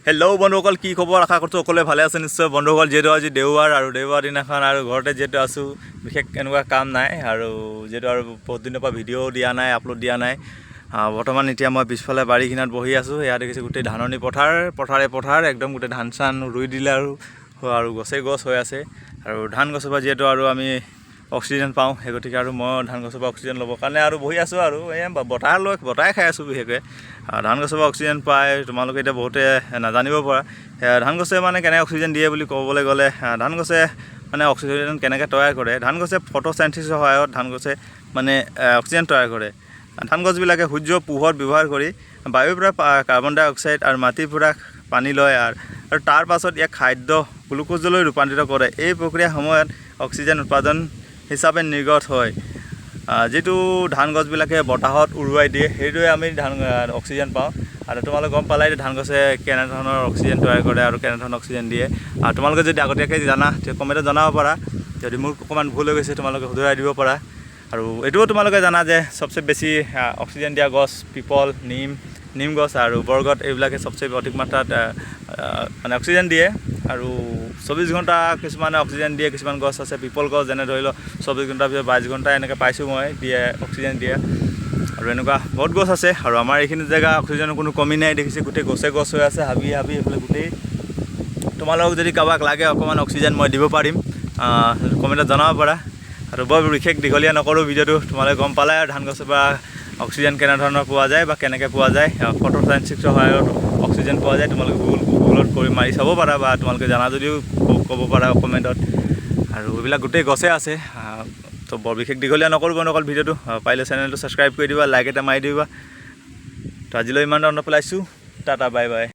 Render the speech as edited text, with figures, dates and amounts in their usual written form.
Hello' বন্ধুসকল, কি খবৰ? আশা কৰিছোঁ সকলোৱে ভালে আছে নিশ্চয়। বন্ধুসকল, যিহেতু আজি দেওবাৰ আৰু দেওবাৰ দিনাখন আৰু ঘৰতে যিহেতু আছোঁ, বিশেষ এনেকুৱা কাম নাই আৰু যিহেতু আৰু বহুত দিনৰ পৰা ভিডিঅ' দিয়া নাই, আপলোড দিয়া নাই। বৰ্তমান এতিয়া মই পিছফালে বাৰীখিনাত বহি আছোঁ। এয়া দেখিছোঁ গোটেই ধাননি পথাৰ একদম গোটেই ধান চান ৰুই দিলে আৰু গছেই গছ হৈ আছে। আৰু ধান গছৰ পৰা যিহেতু আৰু আমি অক্সিজেন পাওঁ, সেই গতিকে আৰু মই ধান গছৰ পৰা অক্সিজেন ল'বৰ কাৰণে আৰু বহি আছোঁ আৰু এই বতাহ খাই আছোঁ। বিশেষকৈ ধান গছৰ পৰা অক্সিজেন পায়, তোমালোকে এতিয়া বহুতে নাজানিব পৰা। ধান গছে মানে কেনেকৈ অক্সিজেন দিয়ে বুলি ক'বলৈ গ'লে, ধান গছে মানে অক্সিজেন কেনেকৈ তৈয়াৰ কৰে, ধান গছে ফটোচিনথেসিছৰ সহায়ত ধান গছে মানে অক্সিজেন তৈয়াৰ কৰে। ধান গছবিলাকে সূৰ্যৰ পোহৰ ব্যৱহাৰ কৰি বায়ুৰ পৰা কাৰ্বন ডাই অক্সাইড আৰু মাটিৰ পৰা পানী লয় আৰু তাৰ পাছত ইয়াক খাদ্য গ্লুক'জলৈ ৰূপান্তৰিত কৰে। এই প্ৰক্ৰিয়াৰ সময়ত অক্সিজেন উৎপাদন হিচাপে নিৰ্গত হয়, যিটো ধান গছবিলাকে বতাহত উৰুৱাই দিয়ে। সেইটোৱে আমি অক্সিজেন পাওঁ। আৰু তোমালোকে গম পালাই ধান গছে কেনেধৰণৰ অক্সিজেন তৈয়াৰ কৰে আৰু কেনেধৰণৰ অক্সিজেন দিয়ে। আৰু তোমালোকে যদি আগতীয়াকৈ জানা তেতিয়া কমেণ্টত জনাব পাৰা। যদি মোৰ অকণমান ভুল হৈ গৈছে তোমালোকে শুধৰাই দিব পাৰা। আৰু এইটোও তোমালোকে জানা যে চবচে বেছি অক্সিজেন দিয়া গছ পিপল, নিম গছ আৰু বৰগছ, এইবিলাকে চবচে অধিক মাত্ৰাত মানে অক্সিজেন দিয়ে। আৰু 24 ঘণ্টা কিছুমানে অক্সিজেন দিয়ে। কিছুমান গছ আছে পিপল গছ, যেনে ধৰি লওক 24 ঘণ্টাৰ পিছত 22 ঘণ্টা এনেকৈ পাইছোঁ মই অক্সিজেন দিয়ে। আৰু এনেকুৱা বহুত গছ আছে। আৰু আমাৰ এইখিনি জেগা অক্সিজেনৰ কোনো কমি নাই, দেখিছে গোটেই গছ হৈ আছে, হাবি এইফালে গোটেই। তোমালোকক যদি কাৰোবাক লাগে অকণমান অক্সিজেন মই দিব পাৰিম, কমেণ্টত জনাব পাৰা। আৰু বৰ বিশেষ দীঘলীয়া নকৰোঁ ভিডিঅ'টো, তোমালোকে গম পালাই আৰু ধান গছৰ পৰা অক্সিজেন কেনেধৰণৰ পোৱা যায় বা কেনেকৈ পোৱা যায়। ফটোচিনথেসিছৰ সহায়ত অক্সিজেন পোৱা যায়। তোমালোকে গুগলত কৰি মাৰি চাব পাৰা বা তোমালোকে জানা যদিও ক'ব পাৰা কমেণ্টত। আৰু এইবিলাক গোটেই গছে আছে। তো বৰ বিশেষ দীঘলীয়া নকৰোঁ অকল ভিডিঅ'টো, পাৰিলে চেনেলটো ছাবস্ক্ৰাইব কৰি দিবা, লাইক এটা মাৰি দিবা। তো আজিলৈ ইমান ধৰণৰ পেলাইছোঁ। Tata, bye bye.